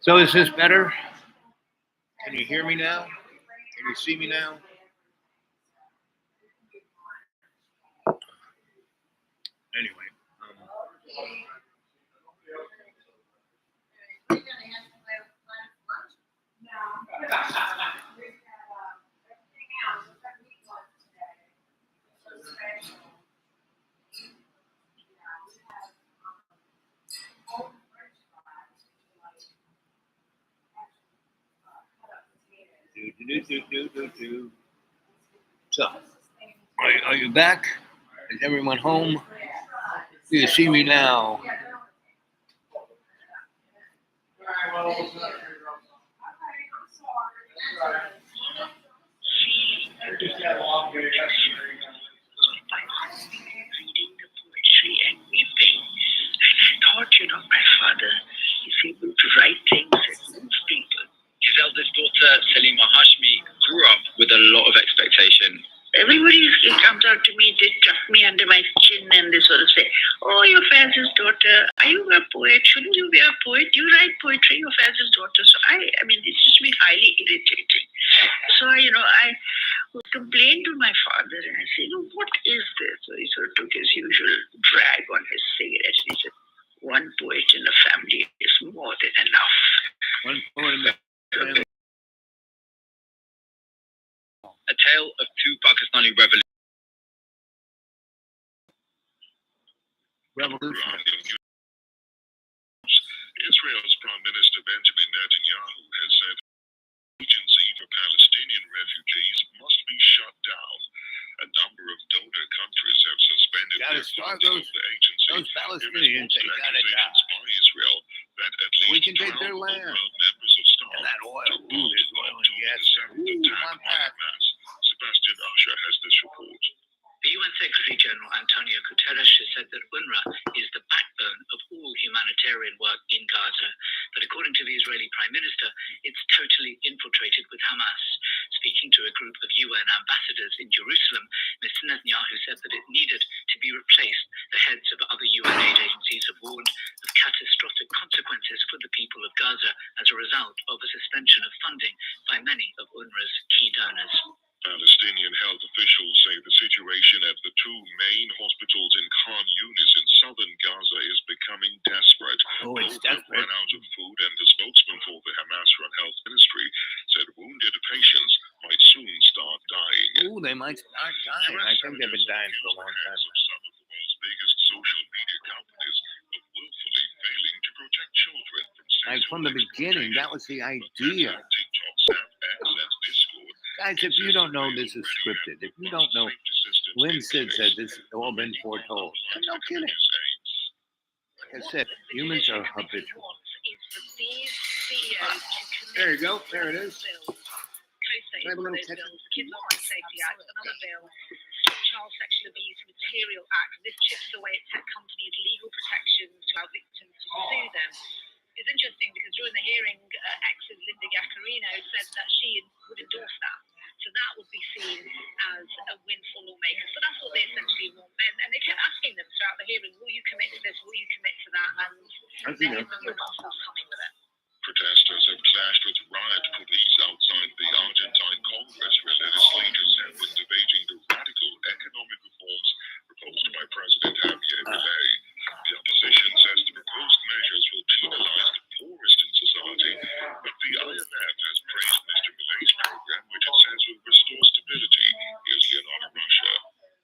So is this better? Can you hear me now? Can you see me now? Anyway. So, are you back? Is everyone home? Do you see me now? Reading the poetry and weeping. And I thought, my father is able to write things that move people. His eldest daughter, Salima Hashmi, grew up with a lot of expectation. Everybody comes out to me, they tuck me under my chin and they sort of say, "Oh, your Faz's daughter, are you a poet? Shouldn't you be a poet? You write poetry, your Faz's daughter." So it's just been highly irritating. So, I would complain to my father and I say, "What is this?" So he sort of took his usual drag on his cigarette and he said, "One poet in a family is more than enough." One poet in the family. A tale of two Pakistani revolutionaries. Israel's Prime Minister Benjamin Netanyahu has said the agency for Palestinian refugees must be shut down. A number of donor countries have suspended their funding of the agency Those in Palestinians, response they to gotta accusations die. by Israel that at least We can take 12 their land. members of staff And that oil. took part There's in oil the and gas. October 7th attack my by back. Hamas. Sebastian Usher has this report. The UN Secretary General Antonio Guterres has said that UNRWA is the backbone of all humanitarian work in Gaza. But according to the Israeli Prime Minister, it's totally infiltrated with Hamas. Speaking to a group of UN ambassadors in Jerusalem, Mr. Netanyahu said that it needed to be replaced. The heads of other UN aid agencies have warned of catastrophic consequences for the people of Gaza as a result of a suspension of funding by many of UNRWA's key donors. Palestinian health officials say the situation at the two main hospitals in Khan Yunis in southern Gaza is becoming desperate. Oh, it's Both have desperate. run out of food, and the spokesman for the Hamas-run health ministry said wounded patients might soon start dying. Ooh, they might start dying. I think they've been dying for a long time. Some of the world's biggest social media companies of willfully failing to protect children Like from the beginning, that was the idea. TikTok, Snap, X, and Discord. Guys, if you don't know this is scripted, if you don't know, Lynn Sid said this has all been foretold. I'm no kidding. Like I said, humans are habitual. There you go. There it is. Co-state one of those bills, Kids Online Safety Act, another bill, Child Sexual Abuse Material Act. This chips away at tech companies' legal protections to allow victims to sue them. It's interesting because during the hearing, X's Linda Yaccarino said that she would endorse that. So that would be seen as a win for lawmakers. So that's what they essentially want. And they kept asking them throughout the hearing, will you commit to this? Will you commit to that? And many of them were not forthcoming with it. Protesters have clashed with riot police outside the Argentine Congress, where legislators have been debating the radical economic reforms proposed by President Javier Milei. The opposition says the proposed measures will penalize the poorest in society, but the IMF has praised Mr. Milei's program, which it says will restore stability. Here's Leonardo Russia.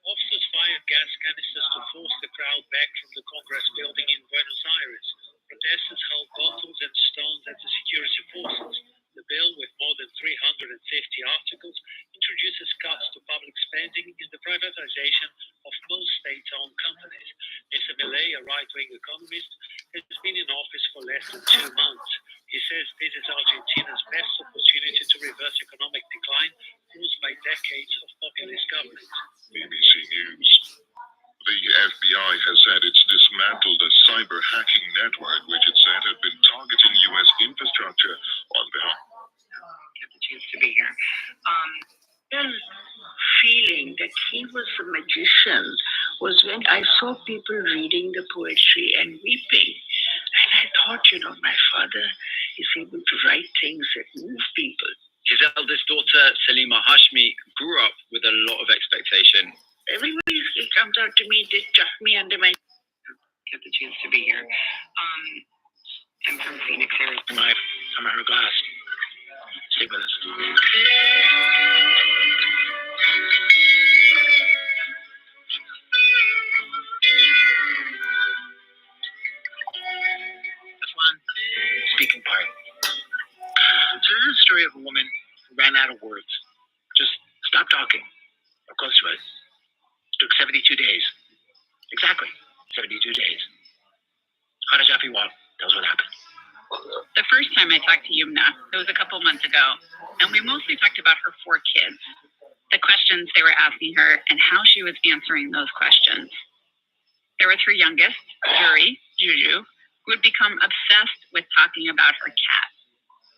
Officers fired gas canisters to force the crowd back from the Congress building in Buenos Aires. Protesters hurled bottles and stones at the security forces. The bill, with more than 350 articles, introduces cuts to public spending and the privatization of most state-owned companies. Mr. Milei, a right-wing economist, has been in office for less than 2 months. He says this is Argentina's best opportunity to reverse economic decline caused by decades of populist government. BBC News. The FBI has said it's dismantled a cyber hacking network which it said had been targeting U.S. infrastructure on behalf. Get the chance to be here. His feeling that he was a magician was very And I saw people reading the poetry and weeping. And I thought, my father is able to write things that move people. His eldest daughter, Salima Hashmi, grew up with a lot of expectation. Everybody comes out to me, they tuck me under my... Get the chance to be here. I'm from Phoenix, Arizona. I'm her glass. Stay with us. That's one speaking part. So this is a story of a woman who ran out of words. Just stopped talking. Or close to it. It took 72 days. Exactly. 72 days. Khadija Afiwal tells what happened. The first time I talked to Yumna, it was a couple months ago, and we mostly talked about her 4 kids, the questions they were asking her, and how she was answering those questions. There was her youngest, Yuri, Juju, who had become obsessed with talking about her cat.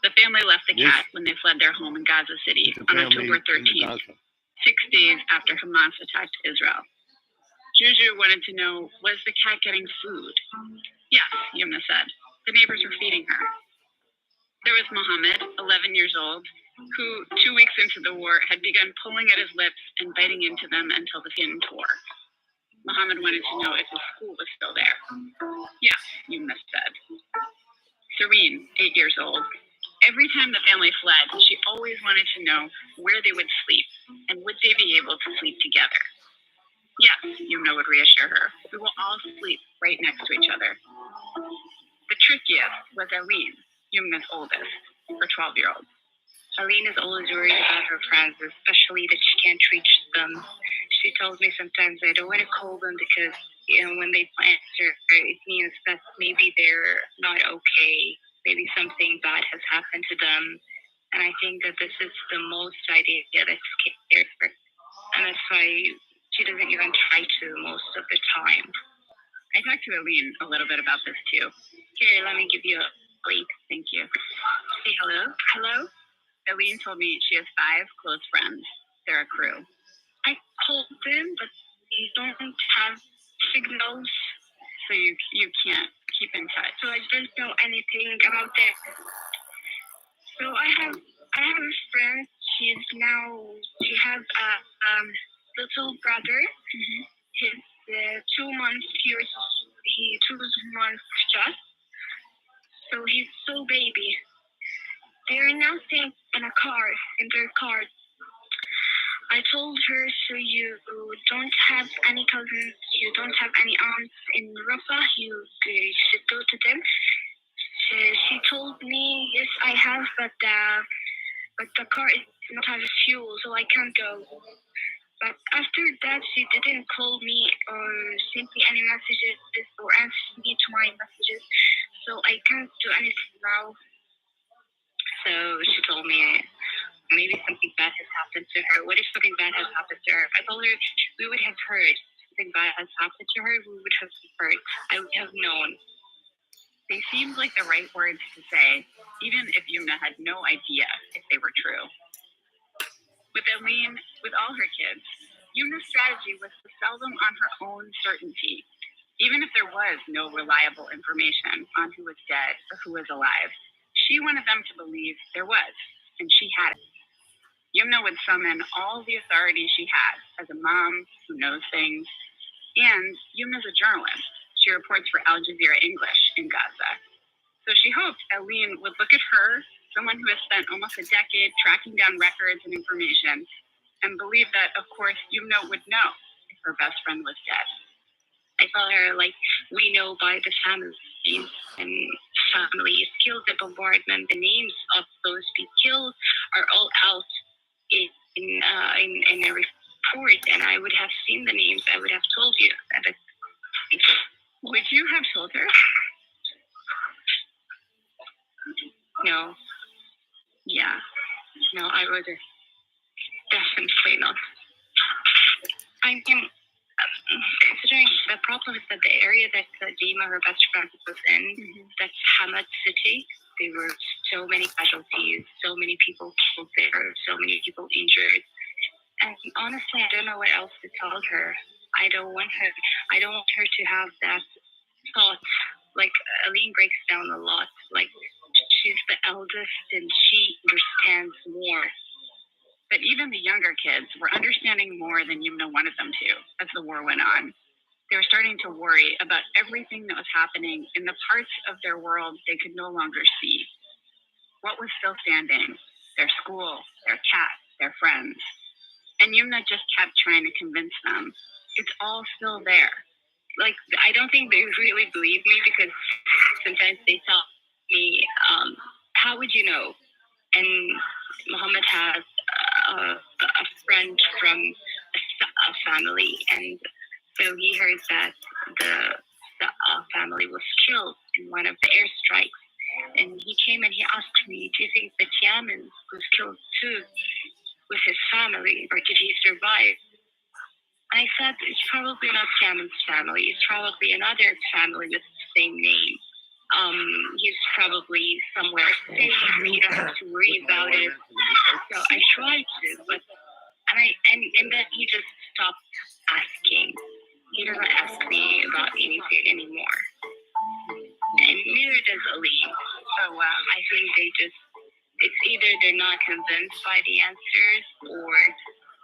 The family left the cat when they fled their home in Gaza City on October 13th, 6 days after Hamas attacked Israel. Juju wanted to know, was the cat getting food? Yes, Yumna said. The neighbors were feeding her. There was Mohammed, 11 years old, who 2 weeks into the war had begun pulling at his lips and biting into them until the skin tore. Mohammed wanted to know if his school was still there. Yes, Yumna said. Serene, 8 years old. Every time the family fled, she always wanted to know where they would sleep and would they be able to sleep together. Yes, Yumna would reassure her. We will all sleep right next to each other. The trickiest was Aline, Yumna's oldest, her 12-year-old. Aline is always worried about her friends, especially that she can't reach them. She tells me sometimes I don't want to call them because, when they answer, it means that maybe they're not okay. Maybe something bad has happened to them. And I think that this is the most idea that scares her. And that's why she doesn't even try to most of the time. I talked to Aline a little bit about this too. Here, let me give you a link. Thank you. Say hello. Hello? Aline told me she has 5 close friends. They're a crew. I called them, but they don't have signals. So you can't keep in touch. So I don't know anything about them. So I have a friend. She has a little brother. Mm-hmm. He's 2 months. He's 2 months just. So he's so baby. They're now staying in their car. I told her, so you don't have any cousins, you don't have any aunts in Rafah, you should go to them. She told me, yes, I have, but the car is not have fuel, so I can't go. But after that, she didn't call me or send me any messages or answer me to my messages. So I can't do anything now. So she told me maybe something bad has happened to her. What if something bad has happened to her? I told her we would have heard. Something bad has happened to her, we would have heard. I would have known. They seemed like the right words to say, even if Yumna had no idea if they were true. With Aline, with all her kids, Yumna's strategy was to sell them on her own certainty, even if there was no reliable information on who was dead or who was alive. She wanted them to believe there was, and she had it. Yumna would summon all the authority she had as a mom who knows things, and Yumna's a journalist. She reports for Al Jazeera English in Gaza. So she hoped Aline would look at her, someone who has spent almost a decade tracking down records and information, and believe that, of course, Yumna would know if her best friend was dead. I told her, we know by the family and family is killed, the bombardment, the names of those people killed are all out in a report, and I would have seen the names. I would have told you. Would you have told her? No. Yeah. No, I would definitely not. I mean, considering the problem is that the area that Dima, her best friend, was in, that's Hamad City. There were so many casualties, so many people killed there, so many people injured. And honestly, I don't know what else to tell her. I don't want her to have that thought. Like, Aline breaks down a lot. Like, she's the eldest and she understands more. But even the younger kids were understanding more than Yumna wanted them to as the war went on. They were starting to worry about everything that was happening in the parts of their world they could no longer see. What was still standing? Their school, their cats, their friends. And Yumna just kept trying to convince them. It's all still there. Like, I don't think they really believe me, because sometimes they tell me, how would you know? And Muhammad has a friend from a family, and so he heard that the family was killed in one of the airstrikes. And he came and he asked me, do you think that Yamin was killed too with his family, or did he survive? I said, it's probably not Yamin's family. It's probably another family with the same name. He's probably somewhere safe. You don't have to worry about it. So I tried to, but and then he just stopped asking. He doesn't ask me about anything anymore. And neither does Aline. So I think it's either they're not convinced by the answers, or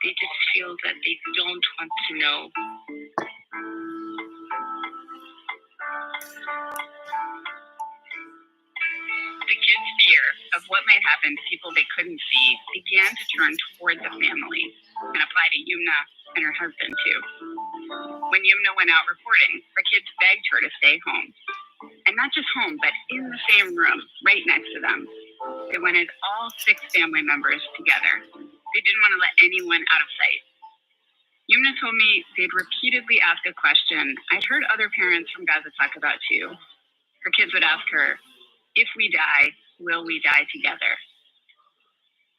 they just feel that they don't want to know. The kids' fear of what might happen to people they couldn't see began to turn toward the family and apply to Yumna and her husband too. When Yumna went out reporting, her kids begged her to stay home. And not just home, but in the same room, right next to them. They wanted all 6 family members together. They didn't want to let anyone out of sight. Yumna told me they'd repeatedly ask a question I'd heard other parents from Gaza talk about too. Her kids would ask her, if we die, will we die together?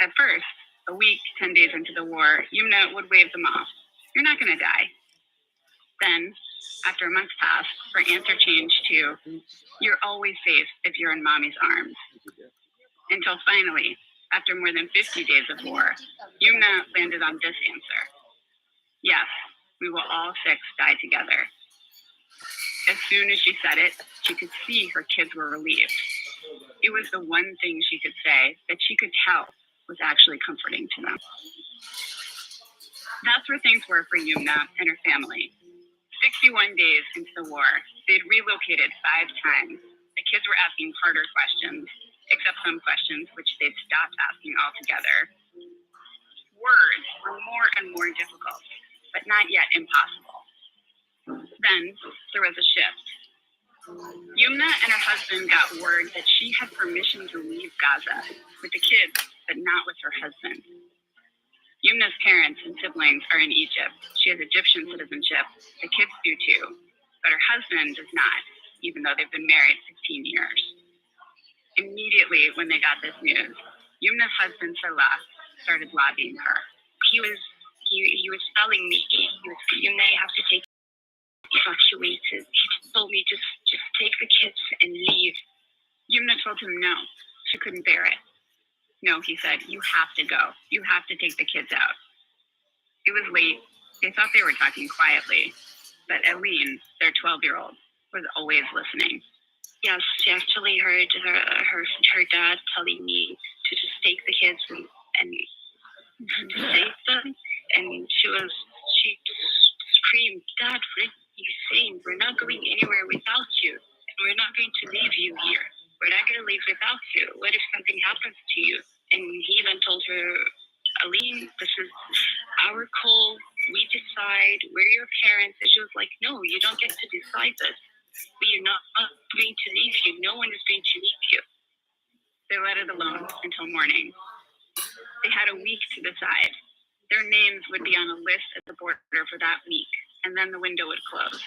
At first, a week, 10 days into the war, Yumna would wave them off. You're not going to die. Then, after a month passed, her answer changed to, you're always safe if you're in mommy's arms. Until finally, after more than 50 days of war, Yumna landed on this answer. Yes, we will all 6 die together. As soon as she said it, she could see her kids were relieved. It was the one thing she could say that she could tell was actually comforting to them. That's where things were for Yumna and her family. 61 days into the war, they'd relocated 5 times. The kids were asking harder questions, except some questions which they'd stopped asking altogether. Words were more and more difficult, but not yet impossible. Then there was a shift. Yumna and her husband got word that she had permission to leave Gaza with the kids, but not with her husband. Yumna's parents and siblings are in Egypt. She has Egyptian citizenship. The kids do too, but her husband does not, even though they've been married 16 years. Immediately when they got this news, Yumna's husband Salah started lobbying her. He was telling me, Yumna, you have to take evacuated. He told me just take the kids and leave. Yumna told him no, she couldn't bear it. No, he said, you have to go. You have to take the kids out. It was late. They thought they were talking quietly, but Aline, their 12-year-old, was always listening. Yes, she actually heard her dad telling me to just take the kids and save them. And she screamed, Dad, what are you saying? We're not going anywhere without you. And we're not going to leave you here. We're not going to leave without you. What if something happens to you? And he even told her, Aline, this is our call. We decide. We're your parents. And she was like, no, you don't get to decide this. We are not going to leave you. No one is going to leave you. They let it alone until morning. They had a week to decide. Their names would be on a list at the border for that week, and then the window would close.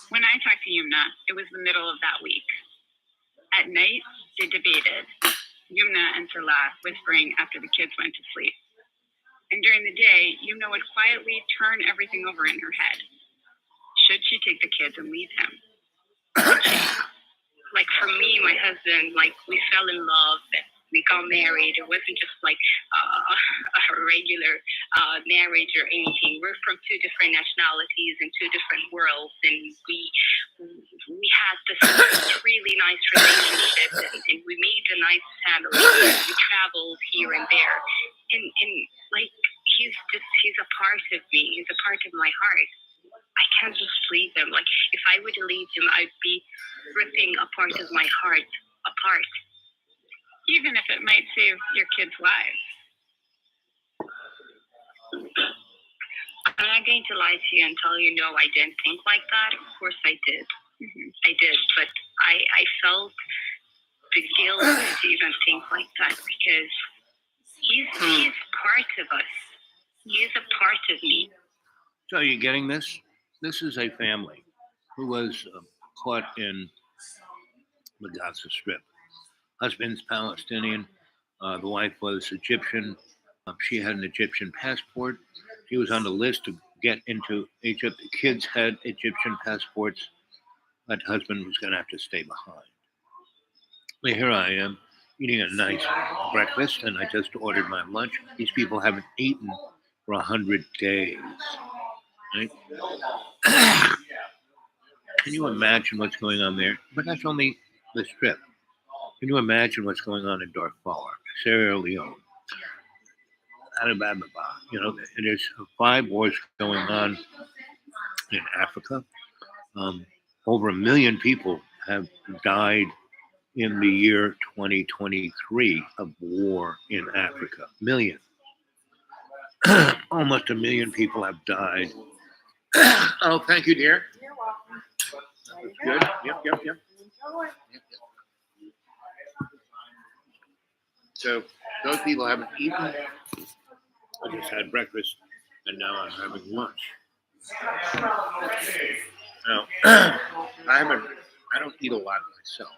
When I talked to Yumna, it was the middle of that week. At night, they debated, Yumna and Salah whispering after the kids went to sleep. And during the day, Yumna would quietly turn everything over in her head. Should she take the kids and leave him? Like, for me, my husband, like, we fell in love and we got married. It wasn't just like a regular marriage or anything. We're from two different nationalities and two different worlds, and we had this really nice relationship, and we made a nice family. We traveled here and there, and like he's a part of me. He's a part of my heart. I can't just leave him. Like, if I were to leave him, I'd be ripping a part of my heart apart. Even if it might save your kids' lives. I'm not going to lie to you and tell you, no, I didn't think like that. Of course I did. I did, but I felt the guilt to even think like that because he's part of us. He is a part of me. So, are you getting this? This is a family who was caught in the Gaza Strip. Husband's Palestinian. The wife was Egyptian. She had an Egyptian passport. She was on the list to get into Egypt. The kids had Egyptian passports. That husband was going to have to stay behind. Well, here I am eating a nice breakfast, and I just ordered my lunch. These people haven't eaten for 100 days. Right? Can you imagine what's going on there? But that's only the Strip. Can you imagine what's going on in Darfur, Sierra Leone, Alabama? There's 5 wars going on in Africa. Over 1 million people have died in the year 2023 of war in Africa. Million. Almost 1 million people have died. Oh, thank you, dear. You're welcome. That's good. Yep. So those people haven't eaten. I just had breakfast, and now I'm having lunch. Now, I don't eat a lot myself,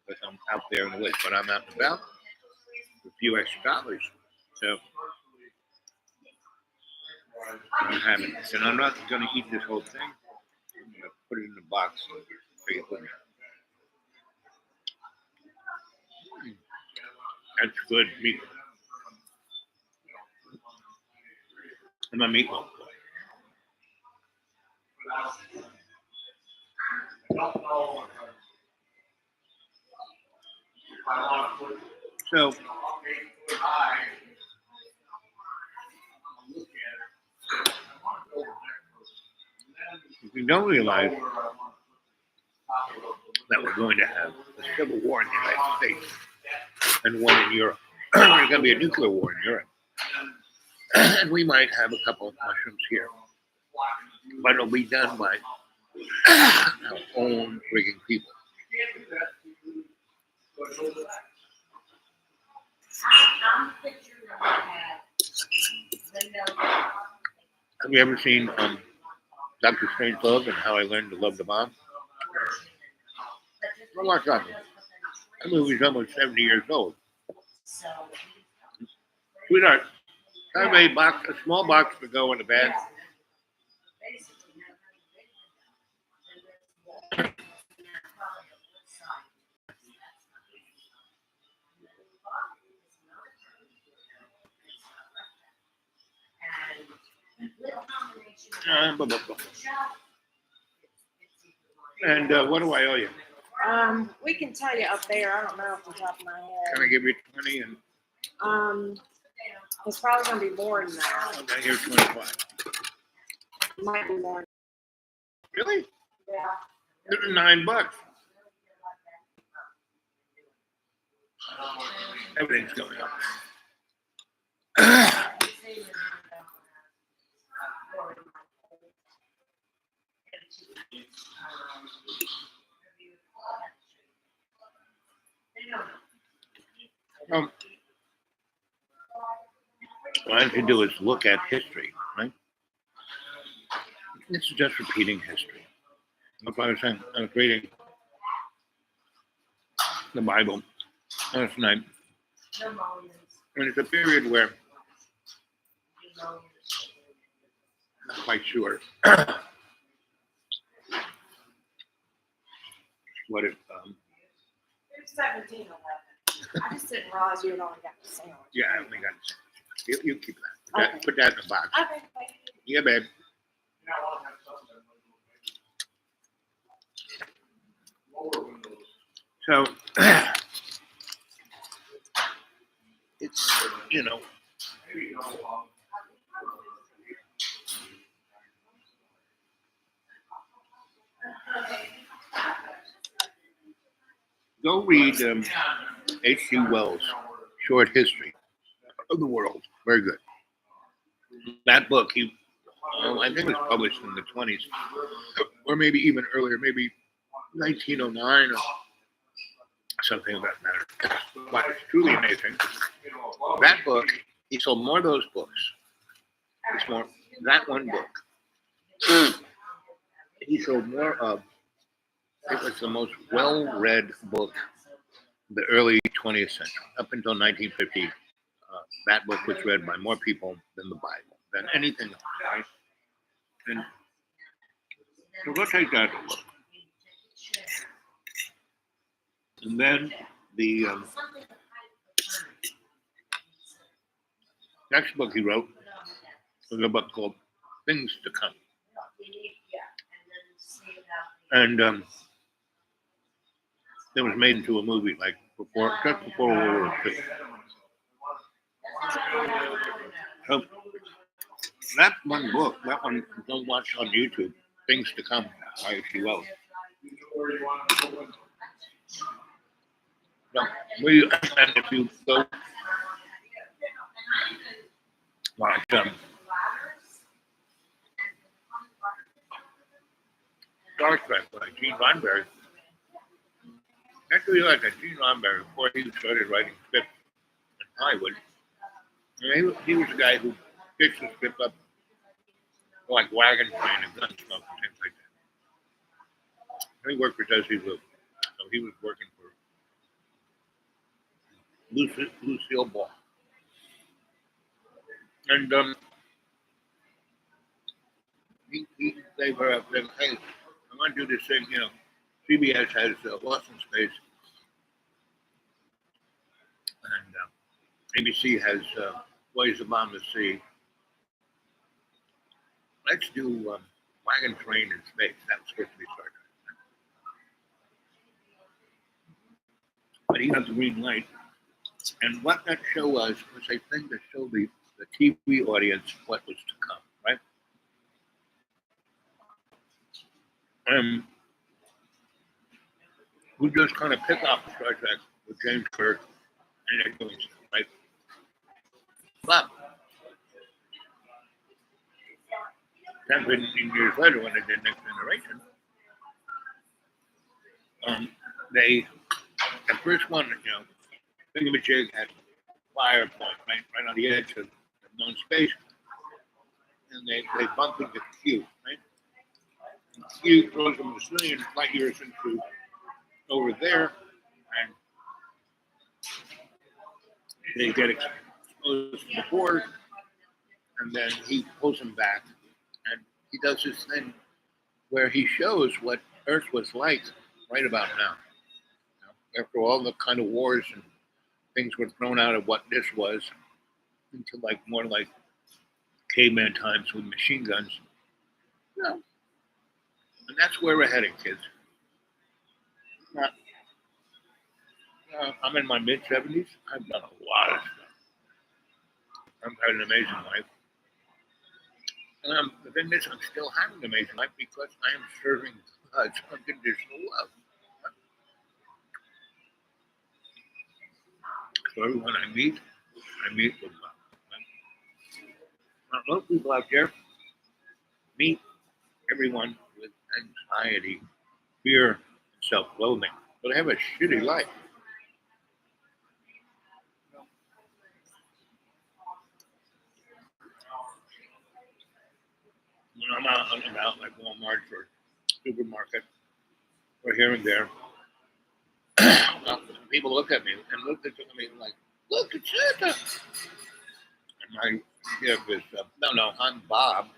because I'm out there in the woods, but I'm out and about for a few extra dollars. So I'm having this, and I'm not going to eat this whole thing. I'm going to put it in a box and bring it with me. That's good meat. And my meatloaf. So, if you don't realize that we're going to have a civil war in the United States and one in Europe, there's going to be a nuclear war in Europe. And we might have a couple of mushrooms here. But it'll be done by our own frigging people. Have you ever seen Dr. Strangelove and How I Learned to Love the Bomb? Well, watch that. That movie's almost 70 years old. Sweetheart, I have a small box to go in the bed. And what do I owe you? We can tell you up there. I don't know off the top of my Can I head. give you 20 and It's probably gonna be more than that. I hear 25? It might be more. Really? Yeah. This is $9. Everything's going up. What I can do is look at history, right? This is just repeating history. That's what I was saying. I was reading the Bible last night. And it's a period where I'm not quite sure what it 1711. I just didn't realize you had only got the sandwich. Yeah, I only got you keep that. Okay. Put that in the box. Okay, thank you. Yeah, babe. So it's go read H.G. Wells' Short History of the World. Very good. That book, I think it was published in the 20s, or maybe even earlier, maybe 1909 or something of that matter. But it's truly amazing. That book, he sold more of those books. It's more that one book. He sold more of. It was the most well-read book in the early 20th century, up until 1950. That book was read by more people than the Bible, than anything else, right? And so go take that a look. And then the next book he wrote was a book called Things to Come. And it was made into a movie like just before World War II. So that one book, that one you can watch on YouTube, Things to Come by H.G. Wells. No, and if you go watch Star Trek by Gene Roddenberry, actually like a Gene Roddenberry before he started writing scripts in Hollywood. And he was the guy who fixed the script up like Wagon Train and Gunsmoke and things like that. And he worked for Desi Lu. So he was working for Lucille Ball. And they were up there, hey, I want to do this thing, CBS has Lost in Space. And ABC has Ways Beyond the Sea. Let's do Wagon Train in Space. That was supposed to be Star Trek. But he got the green light. And what that show was a thing to show the TV audience what was to come, right? We just kind of pick up Star Trek with James Kirk and they're doing stuff, right? But 10, 15 years later, when they did Next Generation, the first one, Thingamajig had fire point right on the edge of known space, and they bump into Q, right? And Q throws them a million light years into over there, and they get exposed to the board, and then he pulls them back, and he does this thing where he shows what Earth was like right about now. After all the kind of wars and things were thrown out of what this was into more like caveman times with machine guns. And that's where we're heading, kids. I'm in my mid-70s. I've done a lot of stuff. I've had an amazing life. And the thing is, I'm still having an amazing life because I am serving God's unconditional love. So everyone I meet with love. Now, most people out there meet everyone with anxiety, fear, and self-loathing. But they have a shitty life. When I'm out and about, like Walmart or supermarket, or here and there, people look at me and look at me like, look, it's Santa. And my gift is, I'm Bob,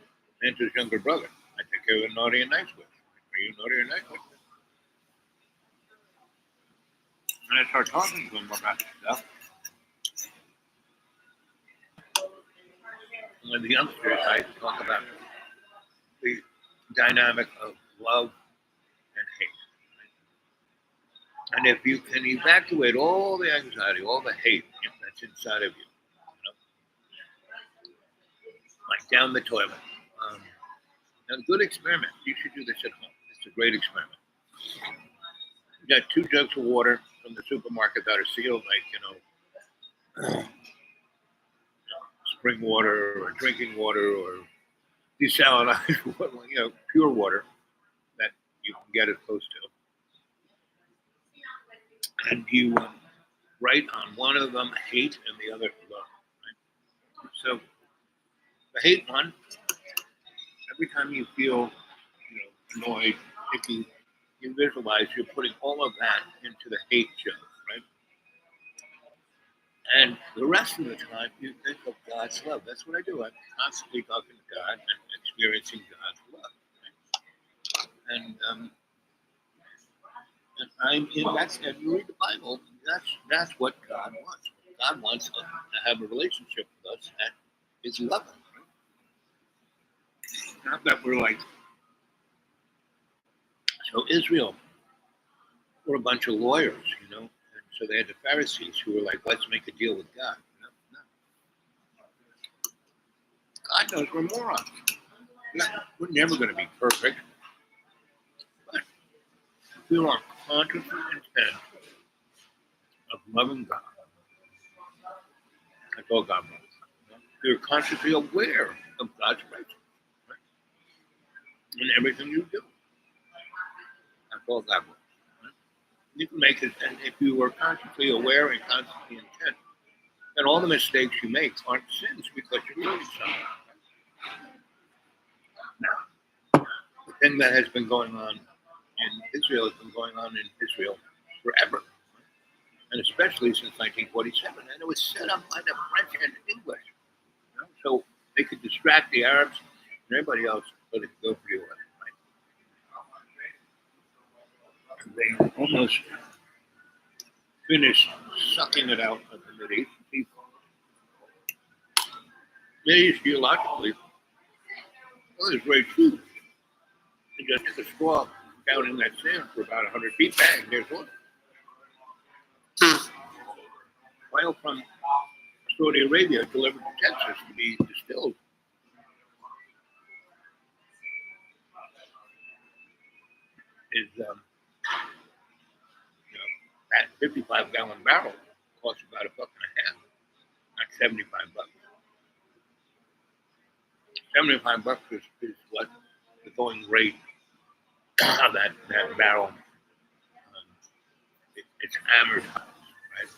Santa's younger brother. I take care of the naughty and nice with. Are you naughty or nice with? And I start talking to him about stuff. And with the youngsters, I talk about the dynamic of love and hate. And if you can evacuate all the anxiety, all the hate that's inside of you, like down the toilet, a good experiment. You should do this at home. It's a great experiment. You got 2 jugs of water from the supermarket that are sealed, like, spring water or drinking water or desalinized water, pure water that you can get it close to. And you write on one of them hate and the other love. Right? So the hate one, every time you feel annoyed, if you visualize, you're putting all of that into the hate jug, right? And the rest of the time, you think of God's love. That's what I do. I'm constantly talking to God and experiencing God's love. Right? And I'm in that. And you read the Bible. That's what God wants. God wants us to have a relationship with us that is loving. Right? Not that we're like. So Israel were a bunch of lawyers, and so they had the Pharisees who were like, let's make a deal with God. No. God knows we're morons. We're never going to be perfect. But if we are conscious intent of loving God, that's all God wants. You're consciously aware of God's righteousness, right? In everything you do. That's all God wants. You can make it, and if you are consciously aware and consciously intent, then all the mistakes you make aren't sins because you're doing something. Now, the thing that has been going on in Israel has been going on in Israel forever, and especially since 1947, and it was set up by the French and English, so they could distract the Arabs and everybody else, but it could go pretty well. They almost finished sucking it out of the Mideast people. Mideast geologically, well, it's very true. You just took a straw down in that sand for about 100 feet, bang, there's oil. Oil from Saudi Arabia delivered to Texas to be distilled. Is that 55-gallon barrel costs about $1.50, not $75. $75 is what the going rate of that barrel. It's amortized, right?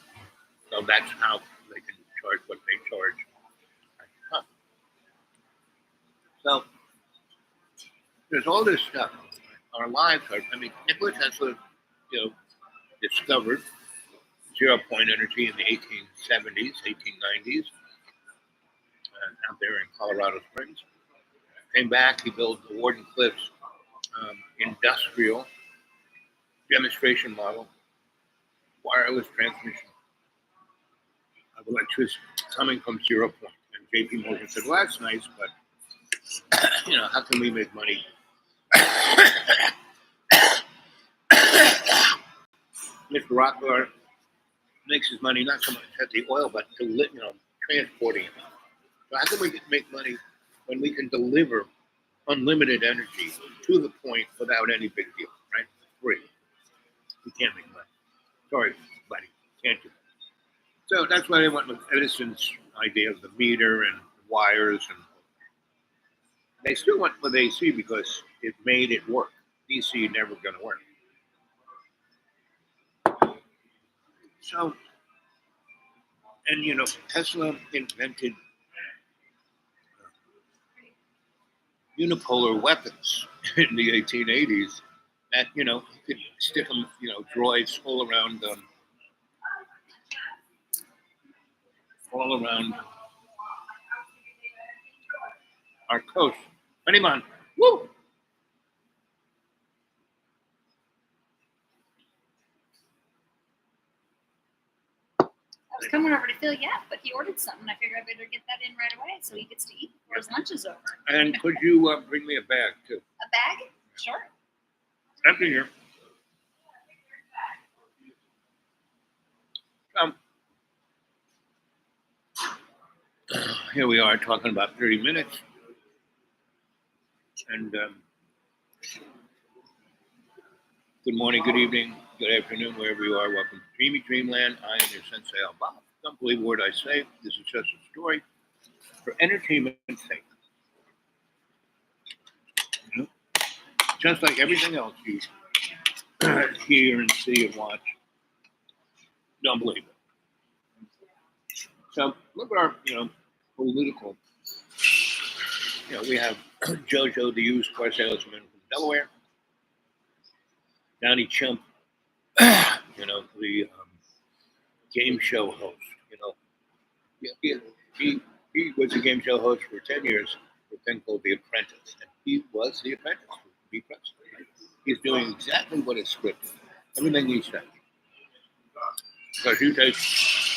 So that's how they can charge what they charge at the pump. So there's all this stuff. Our lives are. Nikola Tesla, discovered zero-point energy in the 1870s, 1890s, out there in Colorado Springs. Came back, he built the Warden Cliffs industrial demonstration model, wireless transmission of electricity coming from 0 point. And JP Morgan said, well, that's nice, but, how can we make money? Mr. Rockefeller makes his money not so much at the oil, but transporting it. So how can we make money when we can deliver unlimited energy to the point without any big deal, right? Free. We can't make money. Sorry, buddy, can't do it. So that's why they went with Edison's idea of the meter and the wires, and they still went with AC because it made it work. DC never going to work. So, and Tesla invented unipolar weapons in the 1880s that, you could stick them, droids all around our coast. Anyone? Woo! was coming over to fill you up, but he ordered something. I figured I better get that in right away so he gets to eat before his lunch is over. And could you bring me a bag too? A bag? Sure. Empty here. Here we are talking about 30 minutes. And good morning, good evening, good afternoon, wherever you are. Welcome to Dreamy Dreamland. I am your sensei, Al Bob. Don't believe a word I say. This is just a story for entertainment's sake. You know? Just like everything else you hear and see and watch. Don't believe it. So look at our, political. We have Jojo, the used car salesman from Delaware. Donnie Chimp, the game show host. He was a game show host for 10 years for a thing called The Apprentice, and he was the apprentice to be president. Right? He's doing exactly what is scripted, everything he says. Because you take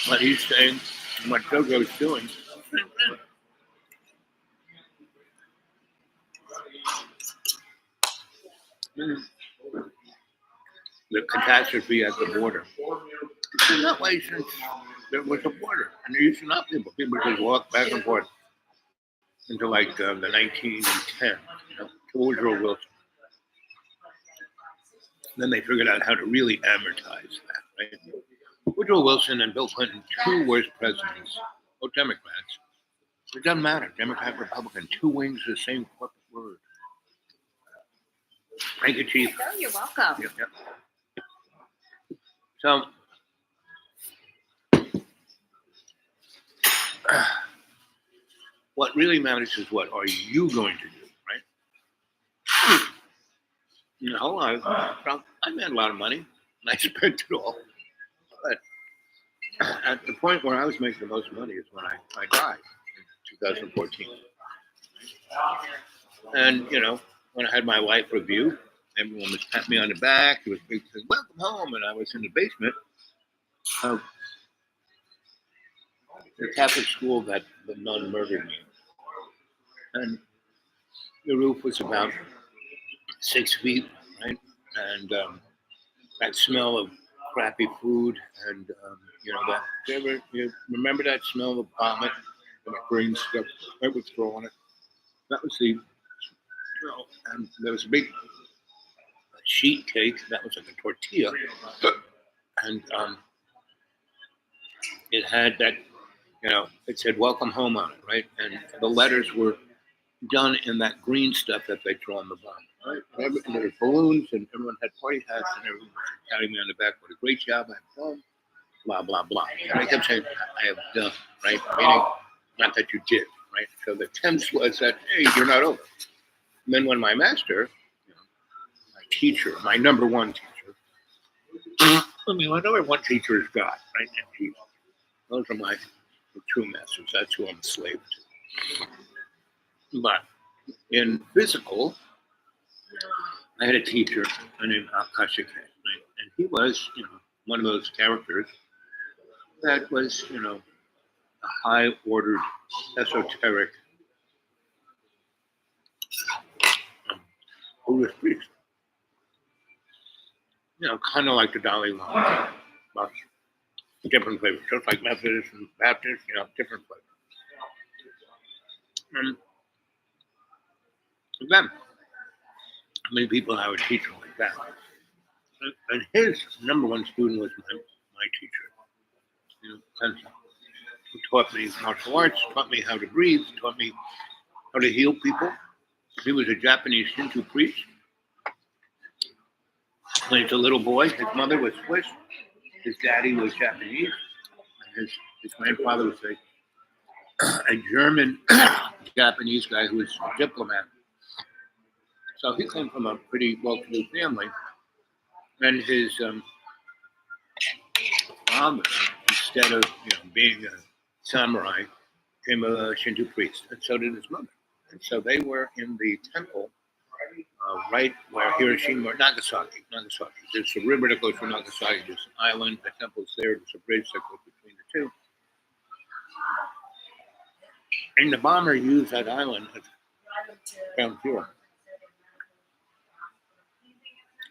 what he's saying and what Jojo's doing. The catastrophe at the border. It's been that way since there was a border, and there used to not be, but people just walk back and forth into like the 1910s, to Woodrow Wilson. Then they figured out how to really amortize that, right? Woodrow Wilson and Bill Clinton, two worst presidents, both Democrats. It doesn't matter, Democrat, Republican, two wings of the same corporate word. Thank you, Chief. Oh, you're welcome. Yep. So, what really matters is what are you going to do, right? I made a lot of money, and I spent it all. But at the point where I was making the most money is when I died in 2014. And, when I had my life review, everyone was patting me on the back. It was big thing, welcome home. And I was in the basement of the Catholic school that the nun murdered me. And the roof was about 6 feet, right? And that smell of crappy food and, you remember that smell of vomit and the green stuff that was throwing it? That was and there was a big sheet cake that was like a tortilla, and it had that, it said "Welcome Home" on it, right? And the letters were done in that green stuff that they throw on the bottom, right? And there were balloons, and everyone had party hats, and everyone was patting me on the back. What a great job I've done, blah blah blah. And I kept saying, "I have done," right? Meaning, not that you did, right? So the tense was that, hey, you're not over. And then when my master, my teacher, my number one teacher, my number one teacher is God, right? And Jesus. Those are my true masters. That's who I'm a slave to. But in physical, I had a teacher named Akash, right? And he was, one of those characters that was, a high-ordered, esoteric Buddhist priest. Kind of like the Dalai Lama, but different flavors, just like Methodist and Baptist, different flavors. And then, how many people have a teacher like that? And his number one student was my teacher, Sensei, who taught me martial arts, taught me how to breathe, taught me how to heal people. He was a Japanese Shinto priest. When he was a little boy, his mother was Swiss, his daddy was Japanese, and his grandfather was a German Japanese guy who was a diplomat. So he came from a pretty well-to-do family, and his father, instead of being a samurai, became a Shinto priest, and so did his mother. And so they were in the temple right where Hiroshima or Nagasaki. There's a river that goes through Nagasaki. There's an island. The temple's there. There's a bridge that goes between the two. And the bomber used that island as ground zero.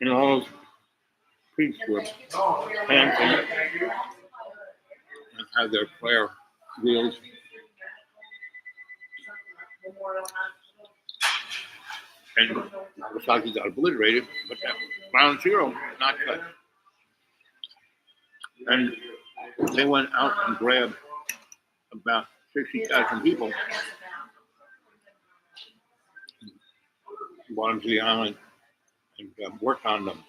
And all those priests were dancing and had their prayer wheels. And Nagasaki got obliterated, but that ground zero not touched. And they went out and grabbed about 60,000 people, brought them to the island, and worked on them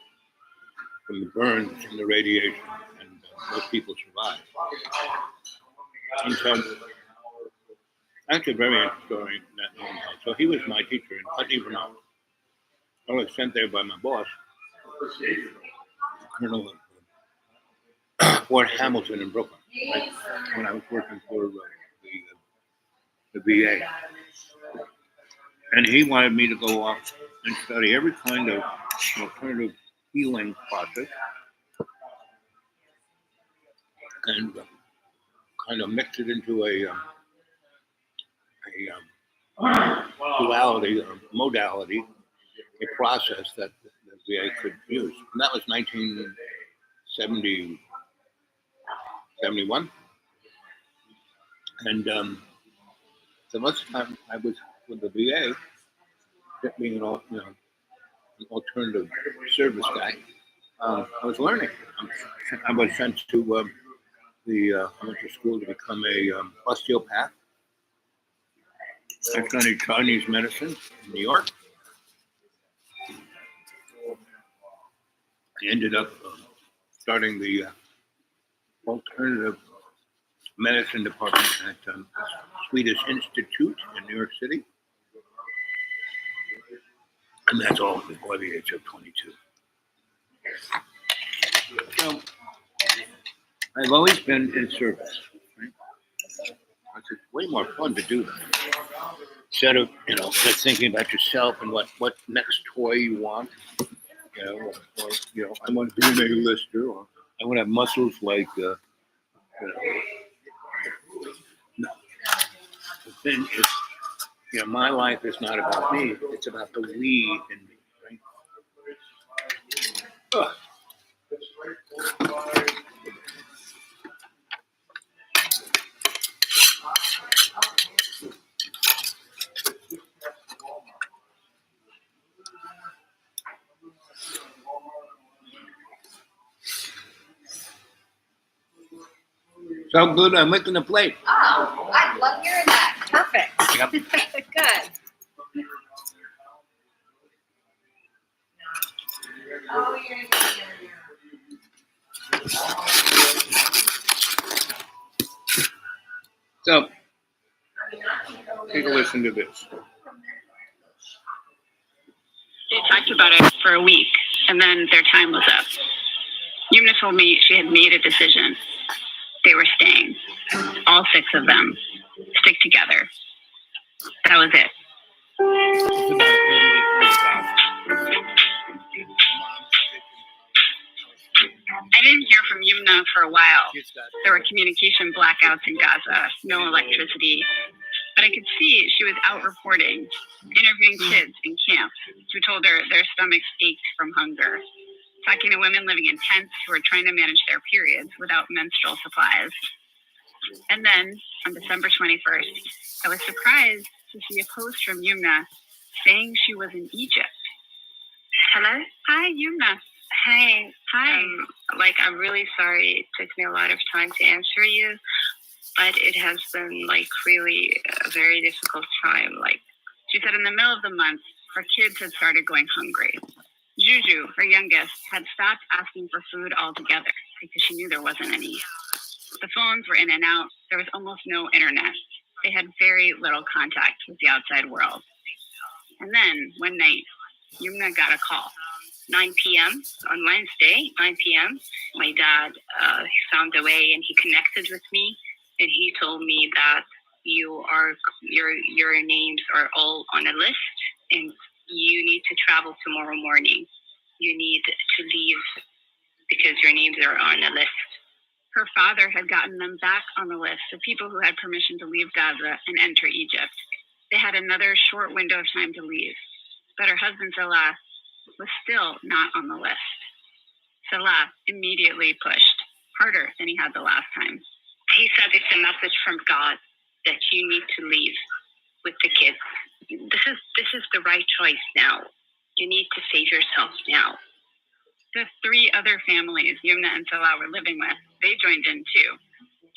from the burns and the radiation, and those people survived. And so that's a very interesting story that no one knows. So he was my teacher in Putney, Vermont. I was sent there by my boss, Colonel Fort Hamilton in Brooklyn, right, when I was working for the VA. And he wanted me to go off and study every kind of alternative healing process and kind of mix it into a duality or modality, a process that the VA could use. And that was 1971. And so most of the time I was with the VA, being an alternative service guy, I was learning. I was sent to I went to school to become a osteopath. I studied Chinese medicine in New York. I ended up starting the alternative medicine department at Swedish Institute in New York City. And that's all before the age of 22. So I've always been in service. Right? It's way more fun to do that. Instead of, just thinking about yourself and what next toy you want. Or I want to be an A-lister, or I want to have muscles like, no. But then it's, my life is not about me. It's about the we in me, right? Ugh. So good, I'm making a plate. Oh, I love hearing that. Perfect. Yep. Good. Oh, So, take a listen to this. They talked about it for a week, and then their time was up. Yumna told me she had made a decision. They were staying. All 6 of them. Stick together. That was it. I didn't hear from Yumna for a while. There were communication blackouts in Gaza, no electricity. But I could see she was out reporting, interviewing kids in camp who told her their stomachs ached from hunger, talking to women living in tents who were trying to manage their periods without menstrual supplies. And then, on December 21st, I was surprised to see a post from Yumna saying she was in Egypt. Hello? Hi, Yumna. Hi. Hi. I'm really sorry it took me a lot of time to answer you, but it has been, really a very difficult time. She said in the middle of the month, her kids had started going hungry. Juju, her youngest, had stopped asking for food altogether because she knew there wasn't any. The phones were in and out. There was almost no internet. They had very little contact with the outside world. And then, one night, Yumna got a call. 9 p.m. on Wednesday, 9 p.m. My dad found a way, and he connected with me, and he told me that your names are all on a list, and you need to travel tomorrow morning. You need to leave because your names are on a list. Her father had gotten them back on the list of people who had permission to leave Gaza and enter Egypt. They had another short window of time to leave, but her husband Salah was still not on the list. Salah immediately pushed, harder than he had the last time. He said it's a message from God that you need to leave with the kids. This is the right choice now. You need to save yourself now. The 3 other families Yumna and Salah were living with, they joined in too.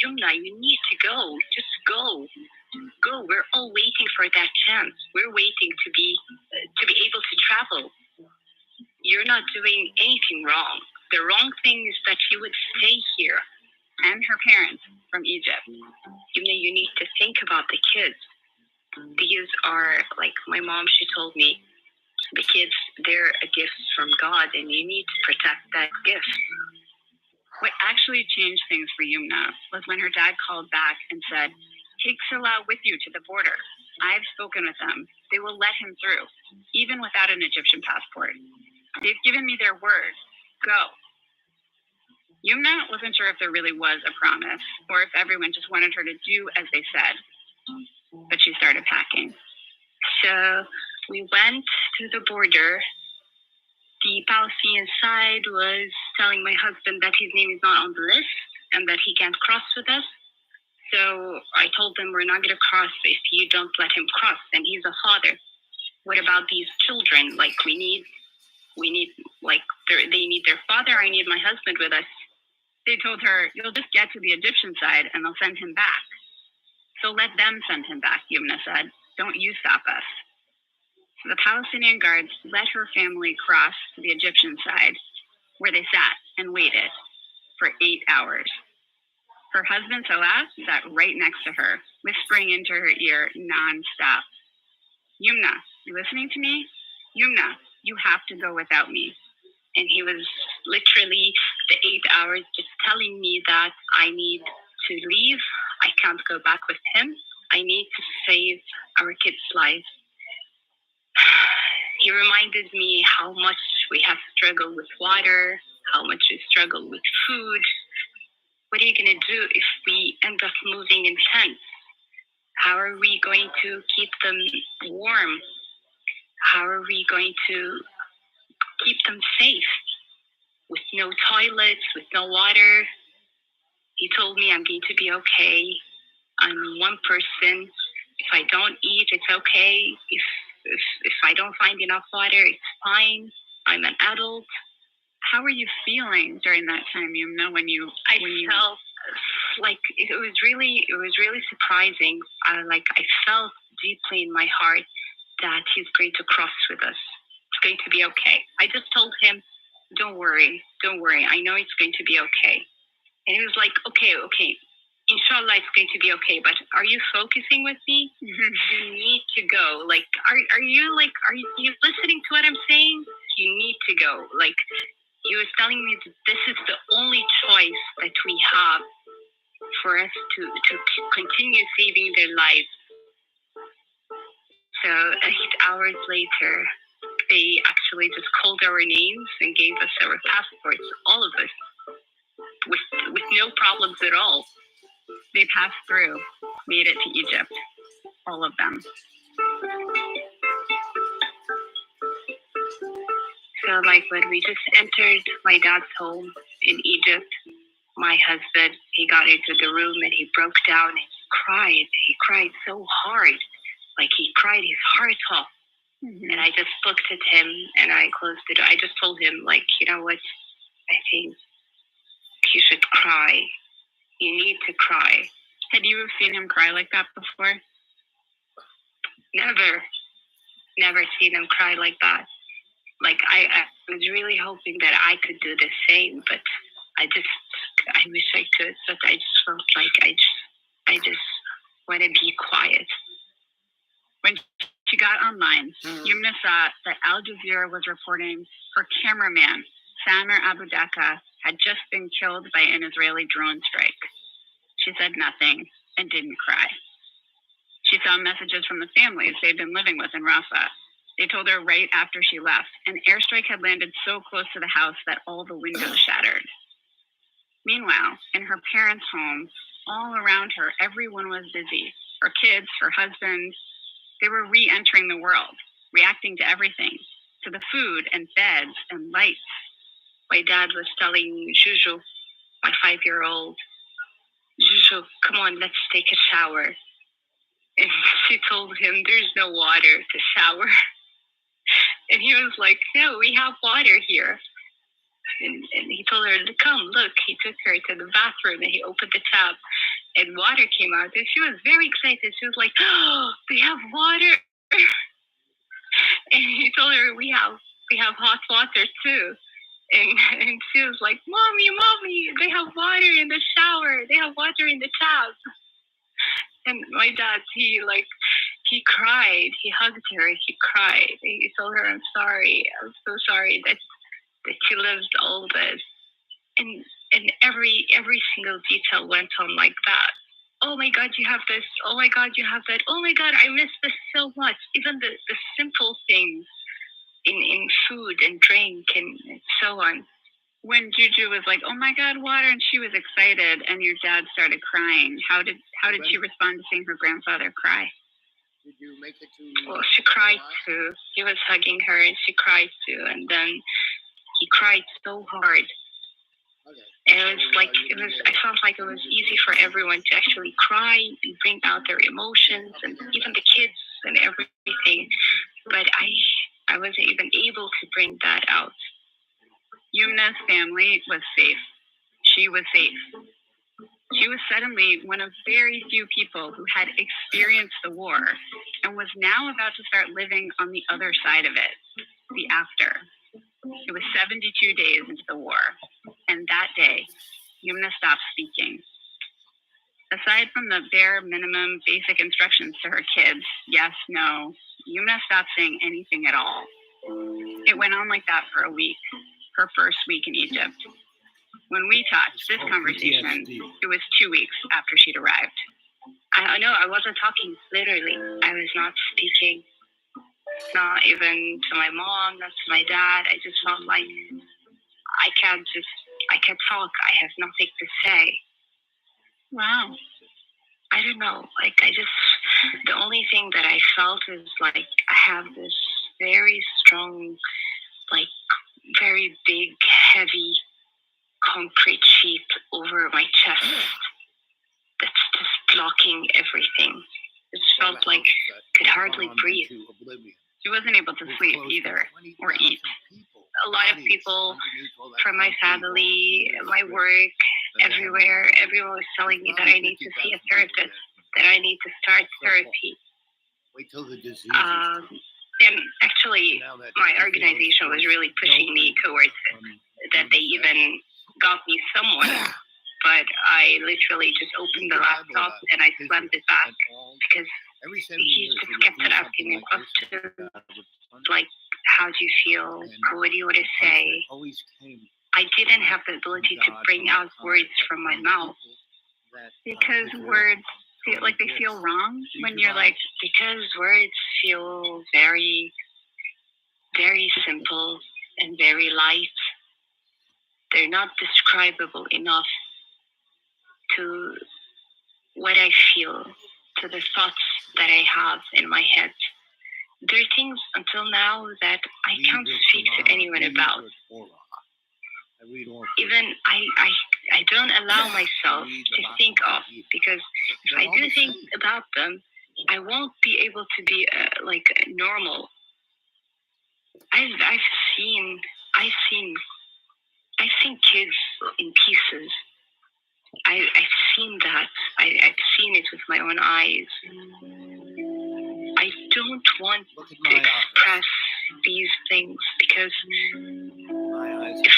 Yumna, you need to go. Just go. Go. We're all waiting for that chance. We're waiting to be able to travel. You're not doing anything wrong. The wrong thing is that you would stay here. And her parents from Egypt. Yumna, you need to think about the kids. These are, like my mom, she told me, the kids, they're a gift from God and you need to protect that gift. What actually changed things for Yumna was when her dad called back and said, take Salah with you to the border. I've spoken with them. They will let him through, even without an Egyptian passport. They've given me their word. Go. Yumna wasn't sure if there really was a promise or if everyone just wanted her to do as they said. But she started packing. So we went to the border. The Palestinian side was telling my husband that his name is not on the list and that he can't cross with us. So I told them we're not going to cross if you don't let him cross, and he's a father. What about these children? Like they need their father. I need my husband with us. They told her, you'll just get to the Egyptian side and they'll send him back. So let them send him back, Yumna said. Don't you stop us. So the Palestinian guards let her family cross to the Egyptian side, where they sat and waited for 8 hours. Her husband, Salah, sat right next to her, whispering into her ear nonstop. Yumna, you listening to me? Yumna, you have to go without me. And he was literally the 8 hours just telling me that I need to leave. I can't go back with him. I need to save our kids' lives. He reminded me how much we have struggled with water, how much we struggle with food. What are you going to do if we end up moving in tents? How are we going to keep them warm? How are we going to keep them safe with no toilets, with no water? He told me I'm going to be okay. I'm one person. If I don't eat, it's okay. If I don't find enough water, it's fine. I'm an adult. How are you feeling during that time, Yumna, when you felt like it was really surprising. I felt deeply in my heart that he's going to cross with us. It's going to be okay. I just told him, don't worry. I know it's going to be okay. And he was like, okay. Inshallah, it's going to be okay. But are you focusing with me? You need to go. Like, are you listening to what I'm saying? You need to go. Like, he was telling me that this is the only choice that we have for us to continue saving their lives. So 8 hours later, they actually just called our names and gave us our passports, all of us, with no problems at all. They passed through, made it to Egypt, all of them. So when we just entered my dad's home in Egypt, my husband, he got into the room and he broke down and he cried. He cried so hard. Like he cried his heart off. Mm-hmm. And I just looked at him and I closed the door. I just told him, you know what? I think you should cry. You need to cry. Had you seen him cry like that before? Never seen him cry like that. I was really hoping that I could do the same, but I wish I could, but I just felt like I just want to be quiet. When she got online, Yumna saw that Al Jazeera was reporting her cameraman, Samer Abu Daka, had just been killed by an Israeli drone strike. She said nothing and didn't cry. She saw messages from the families they'd been living with in Rafah. They told her right after she left, an airstrike had landed so close to the house that all the windows shattered. Meanwhile, in her parents' home, all around her, everyone was busy. Her kids, her husband, they were re-entering the world, reacting to everything, to the food and beds and lights. My dad was telling Juju, my 5-year-old, Juju, come on, let's take a shower. And she told him there's no water to shower. And he was like, no, we have water here. And he told her to come, look. He took her to the bathroom and he opened the tap and water came out. And she was very excited. She was like, oh, we have water. And he told her, we have hot water too. And she was like, mommy, they have water in the shower. They have water in the tap. And my dad, he cried. He hugged her. He cried. He told her, I'm sorry. I'm so sorry that she lived all this. And every single detail went on like that. Oh my God, you have this. Oh my God, you have that. Oh my God, I miss this so much. Even the simple things in food and drink and so on. When Juju was like, oh my God, water, and she was excited, and your dad started crying, how did she respond to seeing her grandfather cry? Did you make it to? Well, she cried too. He was hugging her, and she cried too, and then he cried so hard. And I felt like it was easy for everyone to actually cry and bring out their emotions, and even the kids and everything. But I wasn't even able to bring that out. Yumna's family was safe. She was safe. She was suddenly one of very few people who had experienced the war and was now about to start living on the other side of it, the after. It was 72 days into the war, and that day, Yumna stopped speaking. Aside from the bare minimum basic instructions to her kids, yes, no, Yumna stopped saying anything at all. It went on like that for a week, her first week in Egypt. When we talked this conversation, it was 2 weeks after she'd arrived. I know I wasn't talking literally. I was not speaking, not even to my mom, not to my dad. I just felt like I can't talk. I have nothing to say. Wow. I don't know. The only thing that I felt is like I have this very strong, very big, heavy concrete sheet over my chest that's just blocking everything. It felt like I could hardly breathe. She wasn't able to sleep either or eat. A lot of people from my family, my work, everywhere, everyone was telling me that I need to see a therapist, that I need to start therapy. Wait till the disease. And actually, my organization was really pushing me towards it, that they even got me someone. But I literally just opened the laptop and I slammed it back because he just kept on asking me questions like, how do you feel? What do you want to say? I didn't have the ability to bring out words from my mouth because words feel like they feel wrong when you're like, because words feel very, very simple and very light. They're not describable enough to what I feel, to the thoughts that I have in my head. There are things until now that I can't speak to anyone about. Even I don't allow myself to think of, because if I do think about them, I won't be able to be normal. I've seen kids in pieces. I've seen that. I've seen it with my own eyes. I don't want to express these things because if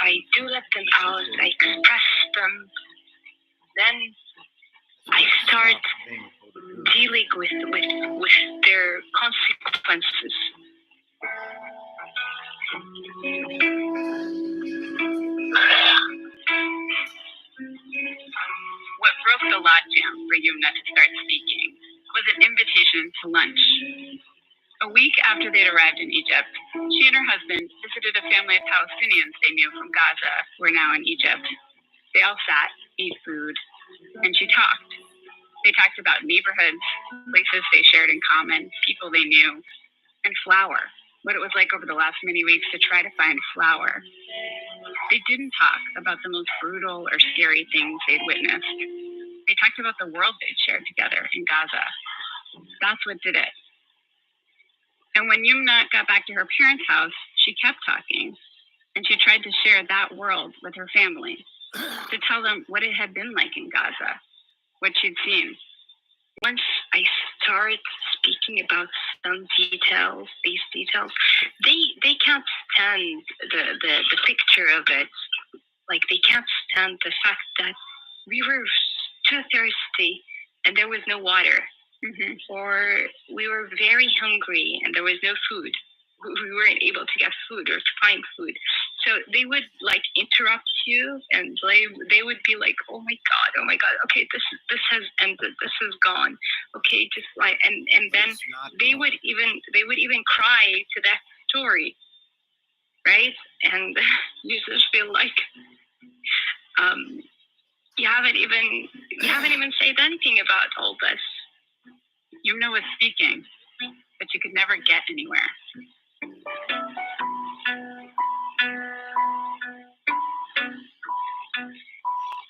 I do let them out, I express them, then I start dealing with their consequences. What broke the logjam for Yumna to start speaking was an invitation to lunch. A week after they'd arrived in Egypt, she and her husband visited a family of Palestinians they knew from Gaza, who are now in Egypt. They all sat, ate food, and she talked. They talked about neighborhoods, places they shared in common, people they knew, and flour, what it was like over the last many weeks to try to find flour. They didn't talk about the most brutal or scary things they'd witnessed. They talked about the world they'd shared together in Gaza. That's what did it. And when Yumna got back to her parents' house, she kept talking, and she tried to share that world with her family, to tell them what it had been like in Gaza, what she'd seen. Once I start speaking about some details, these details, they can't stand the picture of it. Like, they can't stand the fact that we were too thirsty and there was no water. Or we were very hungry and there was no food. We weren't able to get food or to find food. So they would like interrupt you, and they would be like, oh my god, okay, this has ended, this is gone. Okay, just like and then they would even cry to that story. Right? And you just feel like you haven't even said anything about all this. Yumna was speaking, but you could never get anywhere.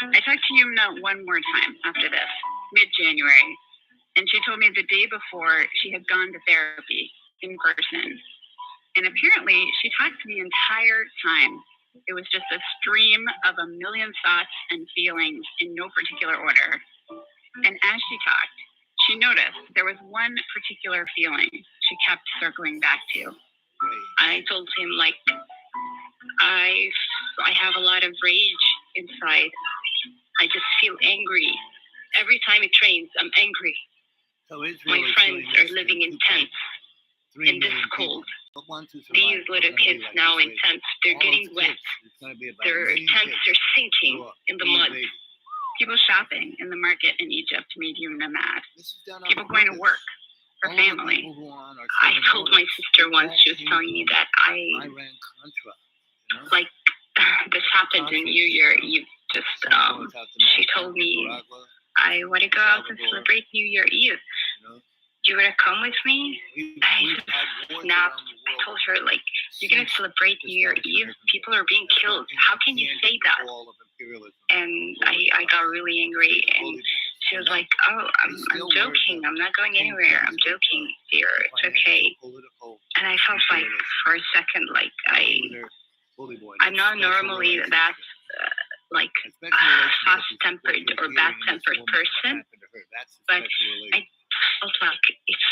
I talked to Yumna one more time after this, mid-January, and she told me the day before she had gone to therapy in person. And apparently she talked the entire time. It was just a stream of a million thoughts and feelings in no particular order. And as she talked, she noticed there was one particular feeling she kept circling back to. I told him, like, I have a lot of rage inside. I just feel angry. Every time it rains, I'm angry. So My friends are living in tents in this cold. These little kids now in tents, they're getting wet. Their tents are sinking in the mud. People shopping in the market in Egypt made Yumna mad. People going to work for family. I told my sister once, she was telling me that like, this happened in New Year Eve. Just, she told me, I want to go out and celebrate New Year Eve. You want to come with me? I just snapped. I told her, like, you're going to celebrate New Year Eve? People are being killed. How can you say that? And I got really angry. And she was like, oh, I'm joking. I'm not going anywhere. I'm joking, dear. It's okay. And I felt like, for a second, like, I'm not normally that, like, fast-tempered or bad-tempered person. But I felt like, it's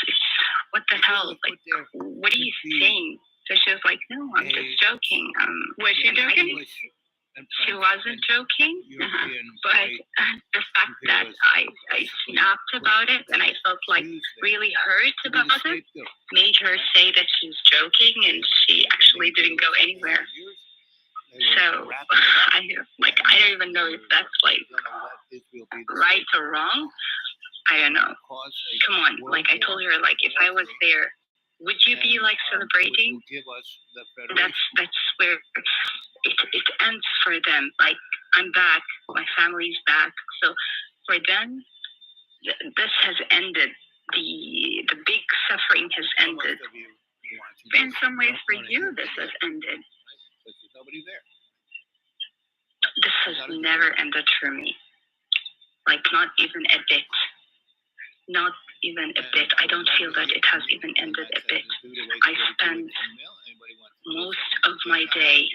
what the hell? Like, what are you saying? So she was like, no, I'm just joking. Was she joking? She wasn't joking, but the fact that I snapped about it and I felt like really hurt about it made her say that she's joking, and she actually didn't go anywhere. So I don't even know if that's like right or wrong. I don't know. Come on, like I told her, like if I was there, would you be like celebrating? That's where it ends for them. Like, I'm back, my family's back. So for them, this has ended. The big suffering has ended. In some ways, for you, this has ended. This has never ended for me. Like, not even a bit. Not even a bit. I don't feel that it has even ended a bit. I spend most of my day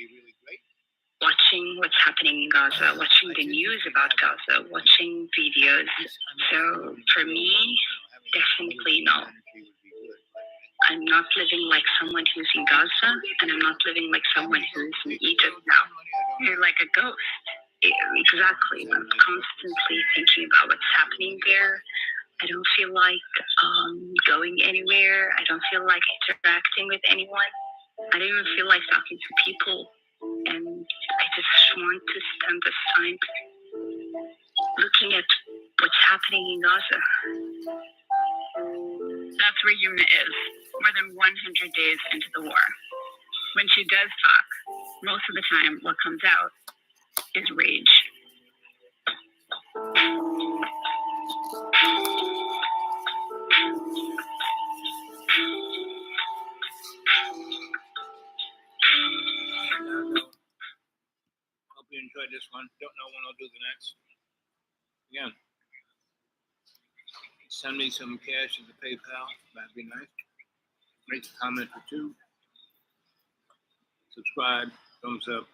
watching what's happening in Gaza, watching the news about Gaza, watching videos. So for me, definitely no. I'm not living like someone who's in Gaza, and I'm not living like someone who's in Egypt now. You're like a ghost. Exactly. I'm constantly thinking about what's happening there. I don't feel like going anywhere. I don't feel like interacting with anyone. I don't even feel like talking to people. And I just want to spend this time looking at what's happening in Gaza. That's where Yumna is, more than 100 days into the war. When she does talk, most of the time what comes out is rage. Hope you enjoyed this one. Don't know when I'll do the next. Again, send me some cash at the PayPal. That'd be nice. Rate, comment or two. Subscribe. Thumbs up.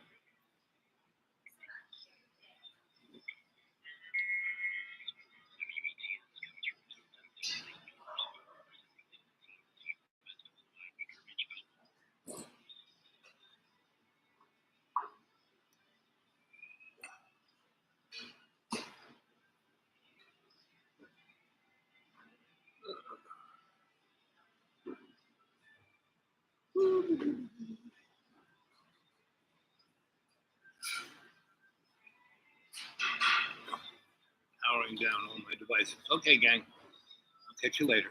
Powering down all my devices. Okay, gang. I'll catch you later.